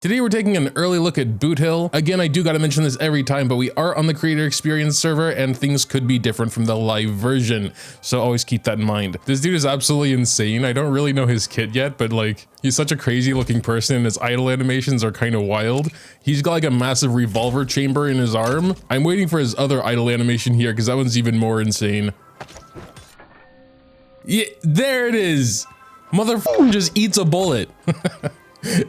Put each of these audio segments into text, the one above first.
Today we're taking an early look at Boothill. Again, I do gotta mention this every time, but we are on the creator experience server and things could be different from the live version. So always keep that in mind. This dude is absolutely insane. I don't really know his kit yet, but like, he's such a crazy looking person and his idle animations are kind of wild. He's got like a massive revolver chamber in his arm. I'm waiting for his other idle animation here because that one's even more insane. Yeah, there it is. Motherfucker just eats a bullet.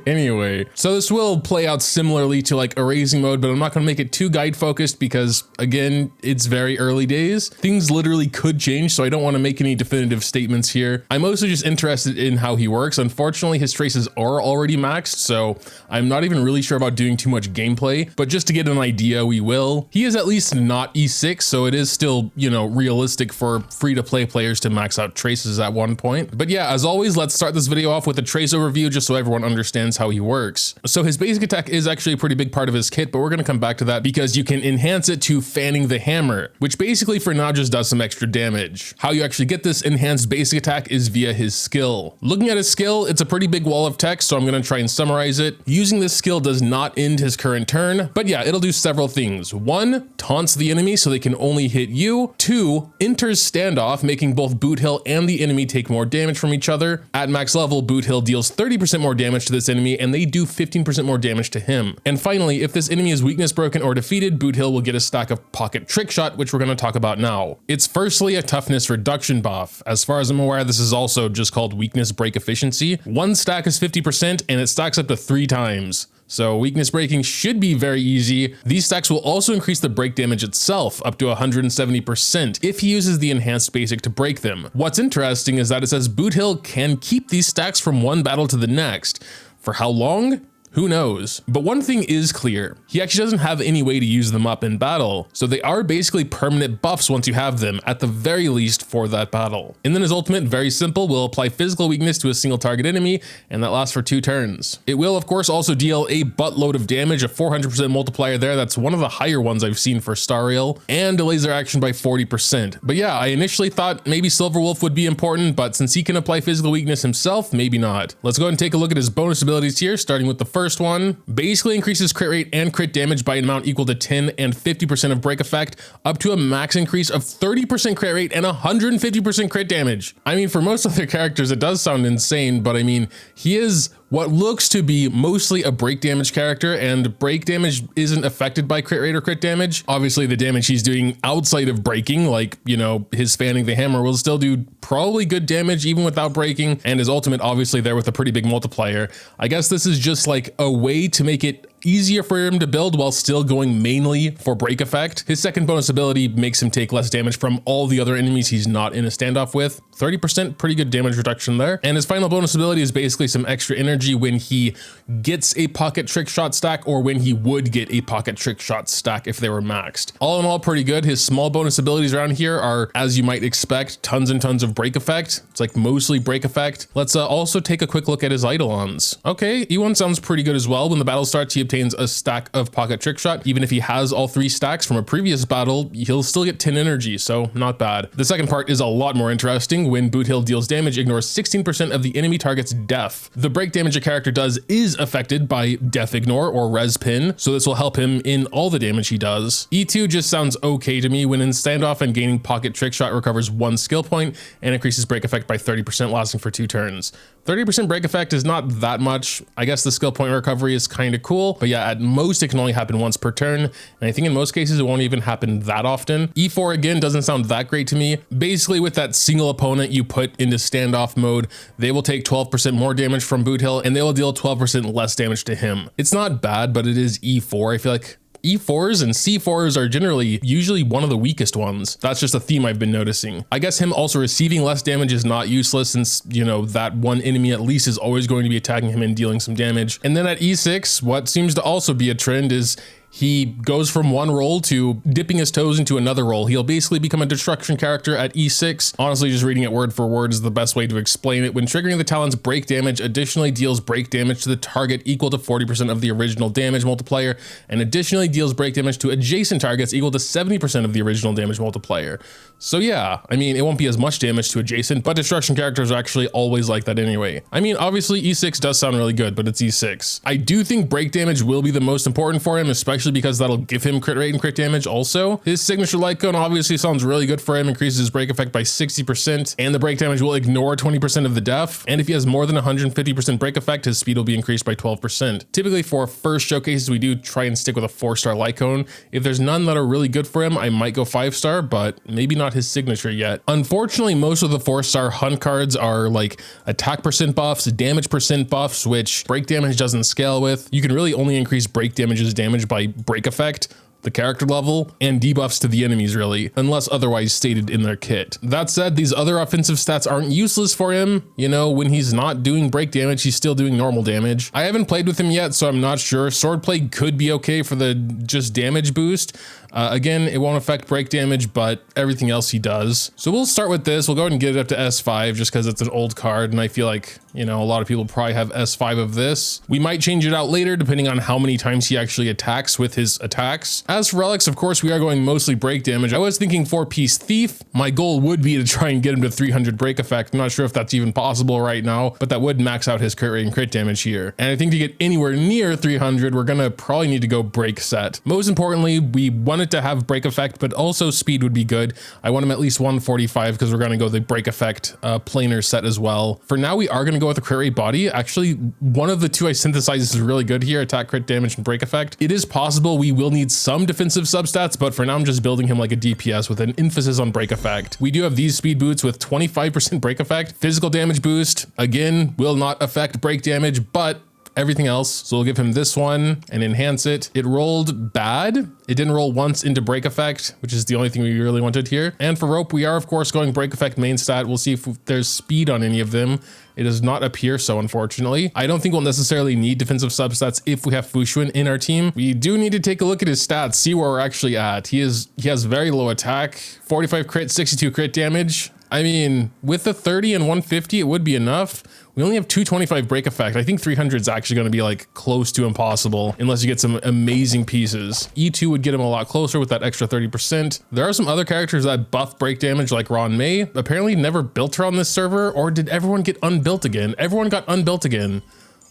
Anyway, so this will play out similarly to like erasing mode, but I'm not going to make it too guide focused because again, it's very early days. Things literally could change, so I don't want to make any definitive statements here. I'm mostly just interested in how he works. Unfortunately, his traces are already maxed, so I'm not even really sure about doing too much gameplay, but just to get an idea, we will. He is at least not E6, so it is still, you know, realistic for free-to-play players to max out traces at one point. But yeah, as always, let's start this video off with a trace overview just so everyone understands how he works. So his basic attack is actually a pretty big part of his kit, but we're going to come back to that because you can enhance it to fanning the hammer, which basically for now just does some extra damage. How you actually get this enhanced basic attack is via his skill. Looking at his skill, it's a pretty big wall of text, so I'm going to try and summarize it. Using this skill does not end his current turn, but yeah, it'll do several things. 1, taunts the enemy so they can only hit you. 2, enters standoff, making both Boothill and the enemy take more damage from each other. At max level, Boothill deals 30% more damage to this enemy and they do 15% more damage to him. And finally, if this enemy is weakness broken or defeated, Boothill will get a stack of pocket trick shot, which we're going to talk about now. It's firstly a toughness reduction buff. As far as I'm aware, this is also just called weakness break efficiency. One stack is 50% and it stacks up to 3 times. So weakness breaking should be very easy. These stacks will also increase the break damage itself up to 170% if he uses the enhanced basic to break them. What's interesting is that it says Boothill can keep these stacks from one battle to the next. For how long? Who knows? But one thing is clear, he actually doesn't have any way to use them up in battle, so they are basically permanent buffs once you have them, at the very least for that battle. And then his ultimate, very simple, will apply physical weakness to a single target enemy, and that lasts for 2 turns. It will of course also deal a buttload of damage, a 400% multiplier there, that's one of the higher ones I've seen for Star Rail, and delays their action by 40%. But yeah, I initially thought maybe Silver Wolf would be important, but since he can apply physical weakness himself, maybe not. Let's go ahead and take a look at his bonus abilities here, starting with the first one. Basically increases crit rate and crit damage by an amount equal to 10 and 50% of break effect, up to a max increase of 30% crit rate and 150% crit damage. I mean, for most other characters, it does sound insane, but I mean, he is what looks to be mostly a break damage character, and break damage isn't affected by crit rate or crit damage. Obviously, the damage he's doing outside of breaking, like, you know, his fanning the hammer, will still do probably good damage even without breaking, and his ultimate obviously there with a pretty big multiplier. I guess this is just like a way to make it easier for him to build while still going mainly for break effect. His second bonus ability makes him take less damage from all the other enemies he's not in a standoff with. 30%, pretty good damage reduction there. And his final bonus ability is basically some extra energy when he gets a pocket trick shot stack, or when he would get a pocket trick shot stack if they were maxed. All in all, pretty good. His small bonus abilities around here are, as you might expect, tons and tons of break effect. It's like mostly break effect. Let's also take a quick look at his Eidolons. Okay, E1 sounds pretty good as well. When the battle starts, he obtains a stack of pocket trick shot. Even if he has all 3 stacks from a previous battle, he'll still get 10 energy, so not bad. The second part is a lot more interesting. When Boothill deals damage, ignores 16% of the enemy target's death. The break damage a character does is affected by death ignore or res pin, so this will help him in all the damage he does. E2 just sounds okay to me. When in standoff and gaining pocket trick shot, recovers 1 skill point and increases break effect by 30%, lasting for 2 turns. 30% break effect is not that much. I guess the skill point recovery is kind of cool, but yeah, at most it can only happen once per turn, and I think in most cases it won't even happen that often. E4 again doesn't sound that great to me. Basically, with that single opponent you put into standoff mode, they will take 12% more damage from Boothill and they will deal 12% less damage to him. It's not bad, but it is E4. I feel like E4s and C4s are generally usually one of the weakest ones. That's just a theme I've been noticing. I guess him also receiving less damage is not useless, since, you know, that one enemy at least is always going to be attacking him and dealing some damage. And then at E6, what seems to also be a trend is he goes from one role to dipping his toes into another role. He'll basically become a destruction character at E6. Honestly, just reading it word for word is the best way to explain it. When triggering the talent's break damage, additionally deals break damage to the target equal to 40% of the original damage multiplier, and additionally deals break damage to adjacent targets equal to 70% of the original damage multiplier. So yeah, I mean, it won't be as much damage to adjacent, but destruction characters are actually always like that anyway. I mean, obviously E6 does sound really good, but it's E6. I do think break damage will be the most important for him, especially because that'll give him crit rate and crit damage also. His signature light cone obviously sounds really good for him, increases his break effect by 60%, and the break damage will ignore 20% of the def. And if he has more than 150% break effect, his speed will be increased by 12%. Typically for first showcases, we do try and stick with a 4-star light cone. If there's none that are really good for him, I might go 5-star, but maybe not his signature yet. Unfortunately, most of the 4-star hunt cards are like attack percent buffs, damage percent buffs, which break damage doesn't scale with. You can really only increase break damage's damage by break effect, the character level, and debuffs to the enemies really, unless otherwise stated in their kit. That said, these other offensive stats aren't useless for him. You know, when he's not doing break damage, he's still doing normal damage. I haven't played with him yet, so I'm not sure. Swordplay could be okay for the just damage boost. Again, it won't affect break damage, but everything else he does. So we'll start with this. We'll go ahead and get it up to S5 just because it's an old card, and I feel like, you know, a lot of people probably have S5 of this. We might change it out later depending on how many times he actually attacks with his attacks. As for relics, of course, we are going mostly break damage. I was thinking 4-piece thief. My goal would be to try and get him to 300 break effect. I'm not sure if that's even possible right now, but that would max out his crit rate and crit damage here. And I think to get anywhere near 300, we're gonna probably need to go break set. Most importantly, we want it to have break effect, but also speed would be good. I want him at least 145 because we're gonna go the break effect planar set as well. For now, we are gonna go with a crit rate body. Actually, one of the two I synthesized is really good here, attack, crit damage, and break effect. It is possible we will need some defensive substats, but for now I'm just building him like a DPS with an emphasis on break effect. We do have these speed boots with 25% break effect. Physical damage boost, again, will not affect break damage, but everything else. So we'll give him this one and enhance it. It rolled bad. It didn't roll once into break effect, which is the only thing we really wanted here. And for rope, we are of course going break effect main stat. We'll see if there's speed on any of them. It does not appear so, unfortunately. I don't think we'll necessarily need defensive substats if we have Fushuan in our team. We do need to take a look at his stats, see where we're actually at. He has very low attack, 45 crit, 62 crit damage. I mean, with the 30 and 150, it would be enough. We only have 225 break effect. I think 300 is actually going to be like close to impossible unless you get some amazing pieces. E2 would get him a lot closer with that extra 30%. There are some other characters that buff break damage like Ron May. Apparently never built her on this server, or did everyone get unbuilt again? Everyone got unbuilt again.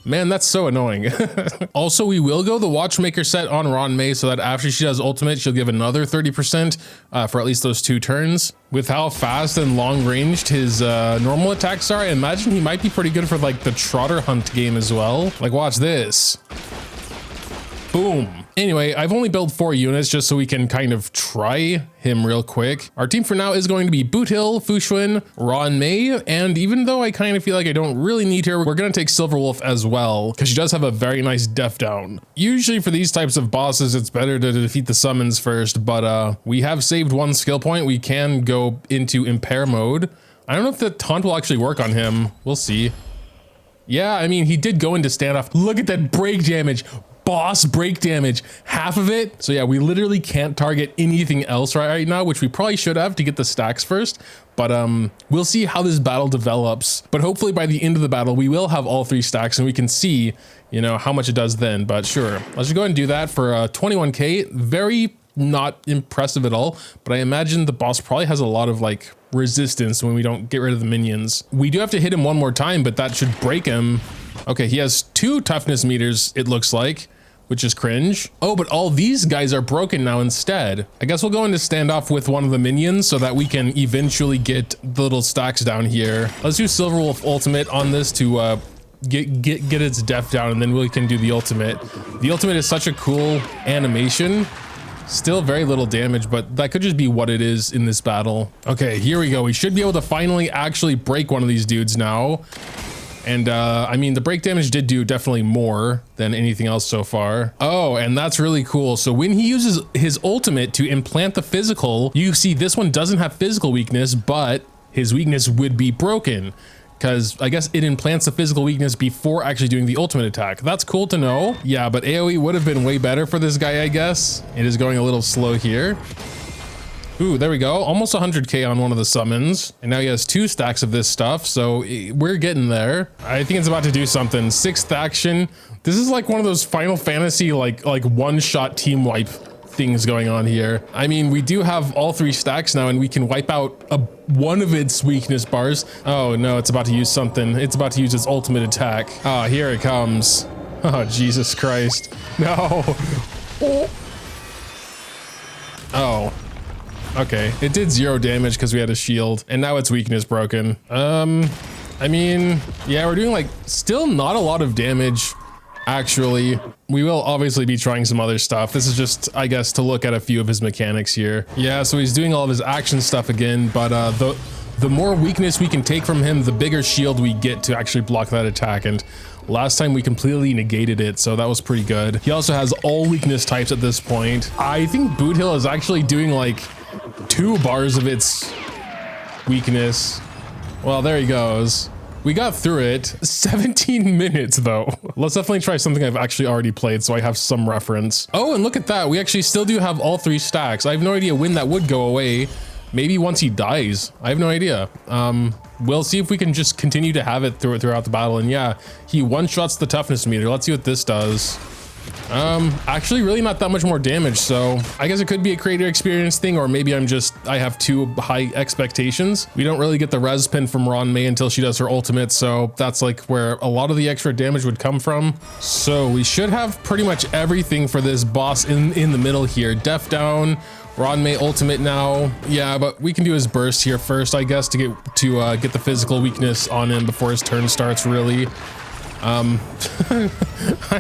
Man, that's so annoying. Also, we will go the Watchmaker set on Ron May so that after she does ultimate, she'll give another 30% for at least those 2 turns. With how fast and long ranged his normal attacks are, I imagine he might be pretty good for like the Trotter Hunt game as well. Like, watch this. Boom. Anyway, I've only built 4 units just so we can kind of try him real quick. Our team for now is going to be Boothill, Fushuan, Ron May, and even though I kind of feel like I don't really need her, we're gonna take Silverwolf as well, because she does have a very nice def down. Usually for these types of bosses, it's better to defeat the summons first, but we have saved 1 skill point. We can go into impair mode. I don't know if the taunt will actually work on him. We'll see. Yeah, I mean, he did go into standoff. Look at that break damage. Boss break damage, half of it. So yeah, we literally can't target anything else right now, which we probably should have to get the stacks first. But we'll see how this battle develops. But hopefully by the end of the battle, we will have all 3 stacks and we can see, you know, how much it does then. But sure, let's just go ahead and do that for 21k. Very not impressive at all, but I imagine the boss probably has a lot of like resistance when we don't get rid of the minions. We do have to hit him one more time, but that should break him. Okay, he has 2 toughness meters, it looks like, which is cringe. Oh, but all these guys are broken now instead. I guess we'll go into standoff with one of the minions so that we can eventually get the little stacks down here. Let's do Silverwolf ultimate on this to get its def down, and then we can do the ultimate. The ultimate is such a cool animation. Still very little damage, but that could just be what it is in this battle. Okay, here we go. We should be able to finally actually break one of these dudes now. And I mean, the break damage did do definitely more than anything else so far. Oh, and that's really cool. So when he uses his ultimate to implant the physical, you see this one doesn't have physical weakness, but his weakness would be broken. because I guess it implants a physical weakness before actually doing the ultimate attack. That's cool to know. Yeah, but AoE would have been way better for this guy, I guess. It is going a little slow here. Ooh, there we go. Almost 100k on one of the summons. And now he has 2 stacks of this stuff. So we're getting there. I think it's about to do something. 6th action. This is like one of those Final Fantasy like one-shot team wipe things going on here. I mean, we do have all 3 stacks now and we can wipe out one of its weakness bars. Oh no, it's about to use something. It's about to use its ultimate attack. Ah, here it comes. Oh, Jesus Christ. No. Oh. Okay, it did 0 damage because we had a shield and now its weakness broken. I mean, yeah, we're doing like still not a lot of damage. Actually, we will obviously be trying some other stuff. This is just, I guess, to look at a few of his mechanics here. Yeah, so he's doing all of his action stuff again, but the more weakness we can take from him, the bigger shield we get to actually block that attack. And last time we completely negated it, so that was pretty good. He also has all weakness types at this point. I think Boothill is actually doing like 2 bars of its weakness. Well, there he goes. We got through it. 17 minutes though. Let's definitely try something I've actually already played so I have some reference. Oh, and look at that. We actually still do have all 3 stacks. I have no idea when that would go away. Maybe once he dies. I have no idea. We'll see if we can just continue to have it throughout the battle. And yeah, he one-shots the toughness meter. Let's see what this does. Actually really not that much more damage, so I guess it could be a creator experience thing, or maybe I have too high expectations. We don't really get the res pin from Ron May until she does her ultimate, so that's like where a lot of the extra damage would come from. So we should have pretty much everything for this boss in the middle here. Def down, Ron May ultimate now. Yeah, but we can do his burst here first, I guess, to get the physical weakness on him before his turn starts, really. I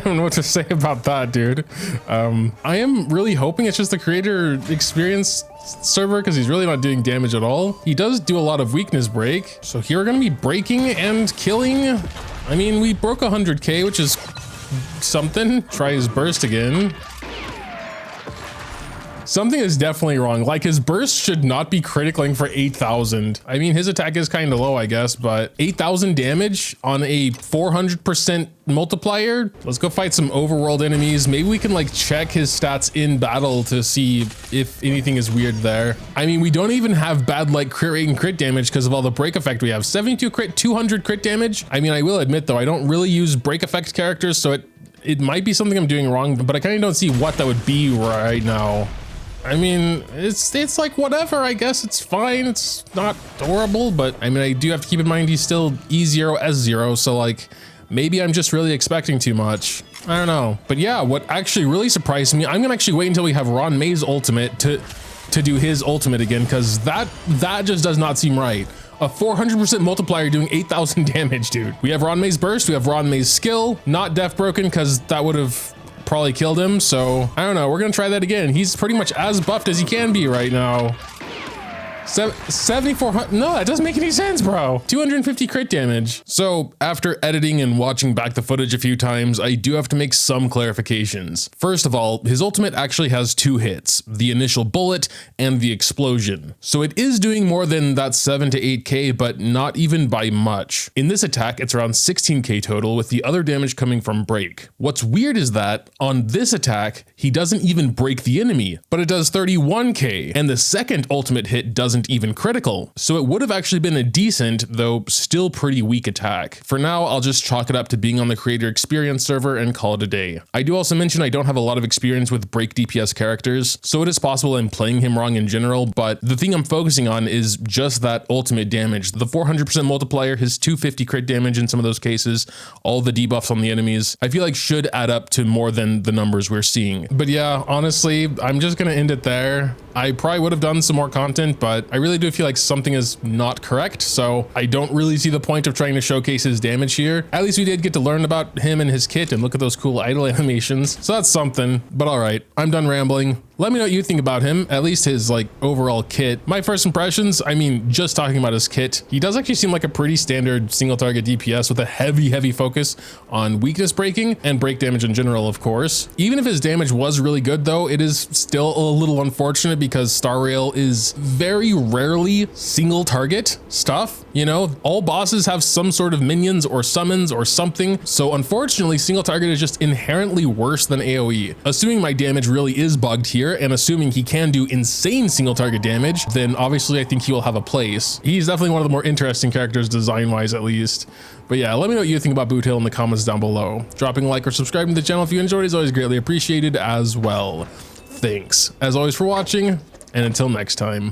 don't know what to say about that, dude. I am really hoping it's just the creator experience server because he's really not doing damage at all. He does do a lot of weakness break. So here we're going to be breaking and killing. I mean, we broke 100k, which is something. Try his burst again. Something is definitely wrong. Like, his burst should not be criticling for 8,000. I mean, his attack is kind of low, I guess, but 8,000 damage on a 400% multiplier. Let's go fight some overworld enemies. Maybe we can like check his stats in battle to see if anything is weird there. I mean, we don't even have bad like crit rate and crit damage because of all the break effect we have. 72 crit, 200 crit damage. I mean, I will admit though, I don't really use break effect characters, so it might be something I'm doing wrong, but I kind of don't see what that would be right now. I mean, it's like whatever, I guess it's fine. It's not horrible, but I mean, I do have to keep in mind he's still E0, S0, so like maybe I'm just really expecting too much. I don't know. But yeah, what actually really surprised me, I'm gonna actually wait until we have Ron May's ultimate to do his ultimate again, because that just does not seem right. A 400% multiplier doing 8,000 damage, dude. We have Ron May's burst, we have Ron May's skill, not death broken, because that would have probably killed him. So I don't know, we're gonna try that again. He's pretty much as buffed as he can be right now. 7,400, no, that doesn't make any sense, bro. 250 crit damage. So after editing and watching back the footage a few times, I do have to make some clarifications. First of all, his ultimate actually has 2 hits, the initial bullet and the explosion. So it is doing more than that 7 to 8k, but not even by much. In this attack, it's around 16k total, with the other damage coming from break. What's weird is that on this attack, he doesn't even break the enemy, but it does 31k, and the second ultimate hit doesn't even critical. So it would have actually been a decent, though still pretty weak attack. For now, I'll just chalk it up to being on the creator experience server and call it a day. I do also mention I don't have a lot of experience with break DPS characters, so it is possible I'm playing him wrong in general, but the thing I'm focusing on is just that ultimate damage. The 400% multiplier, his 250 crit damage in some of those cases, all the debuffs on the enemies, I feel like should add up to more than the numbers we're seeing. But yeah, honestly, I'm just gonna end it there. I probably would have done some more content, but I really do feel like something is not correct, so I don't really see the point of trying to showcase his damage here. At least we did get to learn about him and his kit and look at those cool idle animations, so that's something. But all right, I'm done rambling. Let me know what you think about him, at least his like overall kit. My first impressions, I mean, just talking about his kit, he does actually seem like a pretty standard single target DPS with a heavy focus on weakness breaking and break damage in general, of course. Even if his damage was really good though, it is still a little unfortunate because Star Rail is very rarely single target stuff. You know, all bosses have some sort of minions or summons or something. So unfortunately, single target is just inherently worse than AoE. Assuming my damage really is bugged here, and assuming he can do insane single target damage, then obviously I think he will have a place. He's definitely one of the more interesting characters design-wise, at least. But yeah, let me know what you think about Boothill in the comments down below. Dropping a like or subscribing to the channel if you enjoyed is always greatly appreciated as well. Thanks, as always, for watching, and until next time.